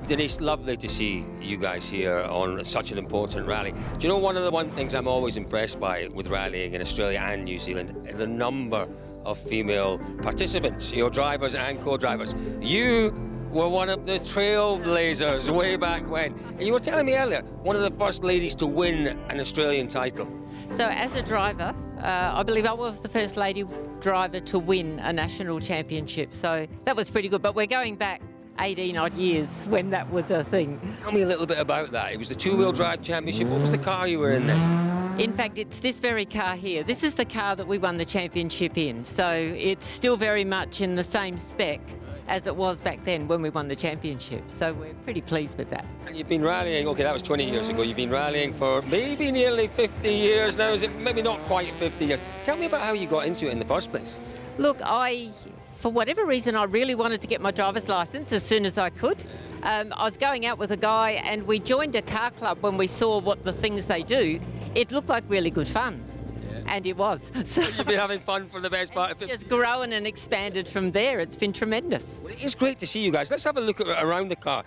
Denise, lovely to see you guys here on such an important rally. Do you know one of the things I'm always impressed by with rallying in Australia and New Zealand is the number of female participants, you know, drivers and co-drivers. You were one of the trailblazers way back when. And you were telling me earlier, one of the first ladies to win an Australian title. So as a driver, I believe I was the first lady driver to win a national championship. So that was pretty good. But we're going back 18 odd years when that was a thing. Tell me a little bit about that. It was the two-wheel drive championship. What was the car you were in then? In fact, it's this very car here. This is the car that we won the championship in. So it's still very much in the same spec as it was back then when we won the championship. So we're pretty pleased with that. And you've been rallying, okay, that was 20 years ago. You've been rallying for maybe nearly 50 years now. Is it maybe not quite 50 years? Tell me about how you got into it in the first place. Look, for whatever reason, I really wanted to get my driver's licence as soon as I could. I was going out with a guy and we joined a car club when we saw what the things they do. It looked like really good fun. And it was. So you've been having fun for the best part of it. Just grown and expanded from there. It's been tremendous. Well, it is great to see you guys. Let's have a look around the car.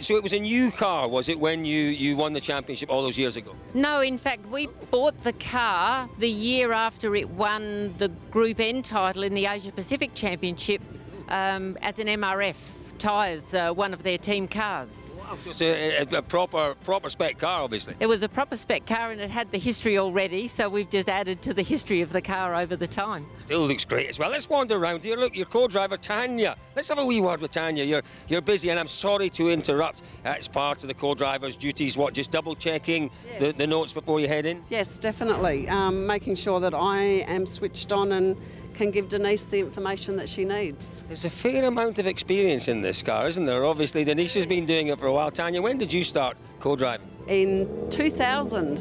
So it was a new car, was it, when you won the championship all those years ago? No, in fact, we bought the car the year after it won the Group N title in the Asia Pacific Championship as an MRF tyres, one of their team cars. Wow, so it's a proper spec car, obviously. It was a proper spec car and it had the history already, so we've just added to the history of the car over the time. Still looks great as well. Let's wander around here. Look, your co-driver, Tania. Let's have a wee word with Tania. You're busy, and I'm sorry to interrupt. It's part of the co-driver's duties, what, just double-checking the notes before you head in? Yes, definitely. Making sure that I am switched on and can give Denise the information that she needs. There's a fair amount of experience in this car, isn't there? Obviously, Denise has been doing it for a while. Tania, when did you start co-driving? In 2000,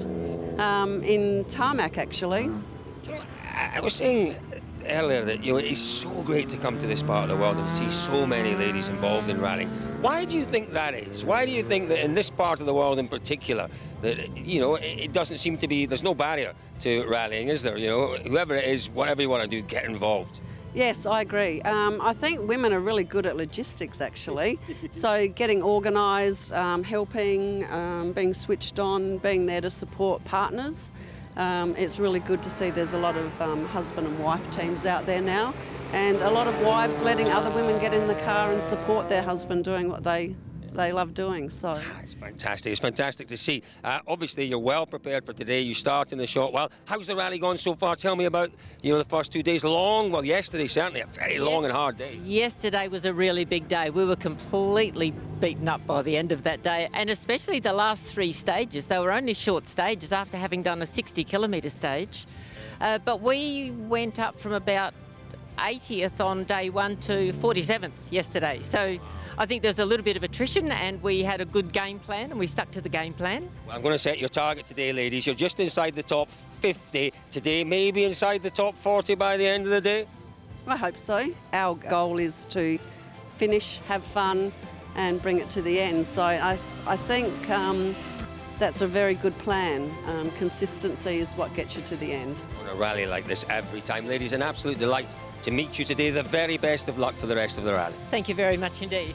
in tarmac, actually. You know, I was saying earlier that, you know, it's so great to come to this part of the world and see so many ladies involved in rallying. Why do you think that is? Why do you think that in this part of the world in particular, that, you know, it doesn't seem to be, there's no barrier to rallying, is there? You know, whoever it is, whatever you want to do, get involved. Yes, I agree. I think women are really good at logistics, actually. So getting organised, helping, being switched on, being there to support partners. It's really good to see there's a lot of husband and wife teams out there now, and a lot of wives letting other women get in the car and support their husband doing what they love doing. So it's fantastic. It's fantastic to see. Obviously, you're well prepared for today. You start in a short while. How's the rally gone so far? Tell me about, you know, the first 2 days. Long, well, yesterday certainly a very long and hard day. Yesterday was a really big day. We were completely beaten up by the end of that day, and especially the last 3 stages. They were only short stages after having done a 60-kilometre stage. But we went up from about 80th on day 1 to 47th yesterday. So I think there's a little bit of attrition, and we had a good game plan and we stuck to the game plan. Well, I'm going to set your target today, ladies. You're just inside the top 50 today, maybe inside the top 40 by the end of the day. I hope so. Our goal is to finish, have fun and bring it to the end. So I think that's a very good plan. Consistency is what gets you to the end. On a rally like this every time. Ladies, an absolute delight to meet you today. The very best of luck for the rest of the rally. Thank you very much indeed.